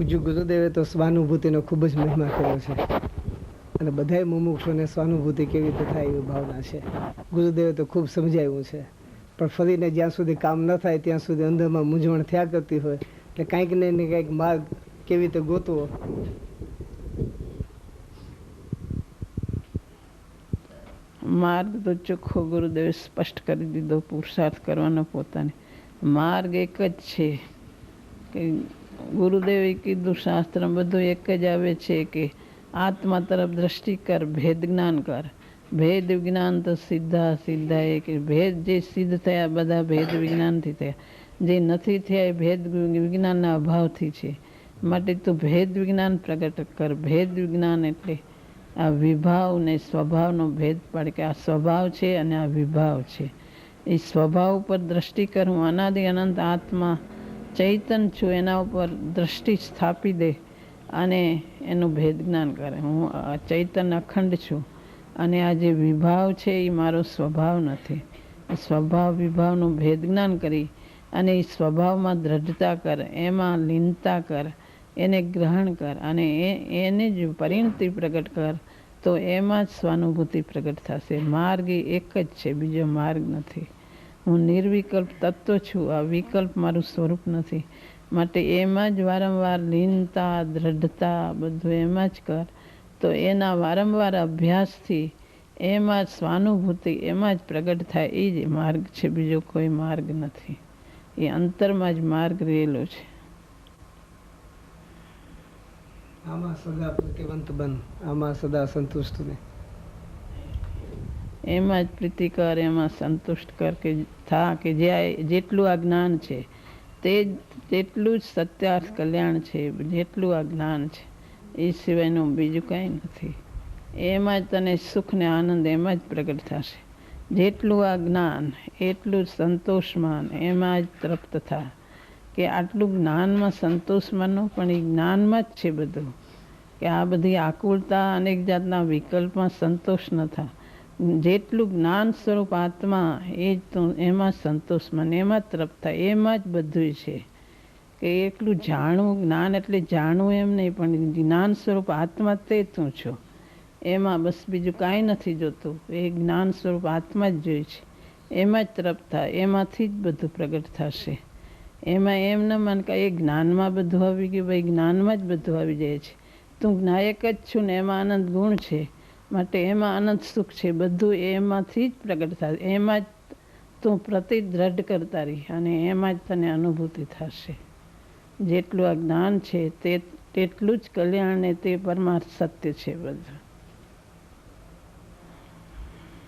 પૂજ્ય ગુરુદેવે તો સ્વાનુભૂતિનો ખૂબ જ મહિમા કર્યો છે અને બધાય મુમુક્ષોને સ્વાનુભૂતિ કેવી રીતે થાય એવી ભાવના છે. ગુરુદેવે તો ખૂબ સમજાવ્યું છે, પણ ફરીને જ્યાં સુધી કામ ન થાય ત્યાં સુધી અંદરમાં મૂંઝવણ થયા કરતી હોય એટલે કાંઈક ને કંઈક માર્ગ કેવી રીતે ગોતવો. માર્ગ તો ચોખ્ખો ગુરુદેવે સ્પષ્ટ કરી દીધો, પુરુષાર્થ કરવાનો પોતાને. માર્ગ એક જ છે કે ગુરુદેવે કીધું, શાસ્ત્ર બધું એક જ આવે છે કે આત્મા તરફ દ્રષ્ટિ કર, ભેદ જ્ઞાન કર. ભેદ વિજ્ઞાન તો સીધા સીધા એ કે ભેદ જે સિદ્ધ થયા બધા ભેદ વિજ્ઞાનથી થયા, જે નથી થયા એ ભેદ વિજ્ઞાનના અભાવથી છે. માટે તું ભેદ વિજ્ઞાન પ્રગટ કર. ભેદ વિજ્ઞાન એટલે આ વિભાવ ને સ્વભાવનો ભેદ પડે કે આ સ્વભાવ છે અને આ વિભાવ છે. એ સ્વભાવ ઉપર દ્રષ્ટિ કર. હું અનાદિ અનંત આત્મા ચૈતન છું, એના ઉપર દ્રષ્ટિ સ્થાપી દે અને એનું ભેદ જ્ઞાન કરે. હું ચૈતન અખંડ છું અને આ જે વિભાવ છે એ મારો સ્વભાવ નથી. સ્વભાવ વિભાવનું ભેદ જ્ઞાન કરી અને એ સ્વભાવમાં દ્રઢતા કર, એમાં લીનતા કર, એને ગ્રહણ કર અને એને જ પરિણતિ પ્રગટ કર, તો એમાં જ સ્વાનુભૂતિ પ્રગટ થશે. માર્ગ એક જ છે, બીજો માર્ગ નથી. હું નિર્વિકલ્પ તત્વ છું, આ વિકલ્પ મારું સ્વરૂપ નથી. માટે એમાં જ વારંવાર લીનતા, દ્રઢતા બધું એમાં જ કર, તો એના વારંવાર અભ્યાસથી એમાં જ સ્વાનુભૂતિ એમાં જ પ્રગટ થાય. એ જ માર્ગ છે, બીજો કોઈ માર્ગ નથી. એ અંતરમાં જ માર્ગ રહેલો છે. આમાં સદા પ્રતિવંત બન, આમાં સદા સંતુષ્ટ ને એમાં જ પ્રીતિ કર, એમાં સંતુષ્ટ કર કે થા કે જેટલું આ જ્ઞાન છે તે તેટલું જ સત્યાર્થ કલ્યાણ છે. જેટલું આ જ્ઞાન છે એ સિવાયનું બીજું કાંઈ નથી. એમાં જ તને સુખ ને આનંદ એમાં જ પ્રગટ થશે. જેટલું આ જ્ઞાન એટલું જ સંતોષમાન, એમાં જ તૃપ્ત થા. કે આટલું જ્ઞાનમાં સંતોષ માનો, પણ એ જ્ઞાનમાં જ છે બધું. કે આ બધી આકુળતા અનેક જાતના વિકલ્પમાં સંતોષ ન થા. જેટલું જ્ઞાન સ્વરૂપ આત્મા એ જ તું એમાં સંતોષ માન, એમાં તૃપ્ત થાય. એમાં જ બધું છે. કે એટલું જાણવું, જ્ઞાન એટલે જાણવું એમ નહીં, પણ જ્ઞાન સ્વરૂપ આત્મા તે તું છો. એમાં બસ બીજું કાંઈ નથી જોતું. એ જ્ઞાન સ્વરૂપ આત્મા જ જોઈએ છે. એમાં જ તૃપ્ત થાય, એમાંથી જ બધું પ્રગટ થશે. એમાં એમ ન માન કે એ જ્ઞાનમાં બધું આવી ગયું, ભાઈ જ્ઞાનમાં જ બધું આવી જાય છે. તું જ્ઞાયક જ છું ને એમાં આનંદ ગુણ છે, માટે એમાં આનંદ સુખ છે. બધું એમાંથી જ પ્રગટ થાય. એમાં જ તું પ્રતિ દ્રઢ કરતા રહી અને એમાં જ તને અનુભૂતિ થશે. જેટલું આ જ્ઞાન છે તેટલું જ કલ્યાણ ને તે પરમાર્થ સત્ય છે બધું.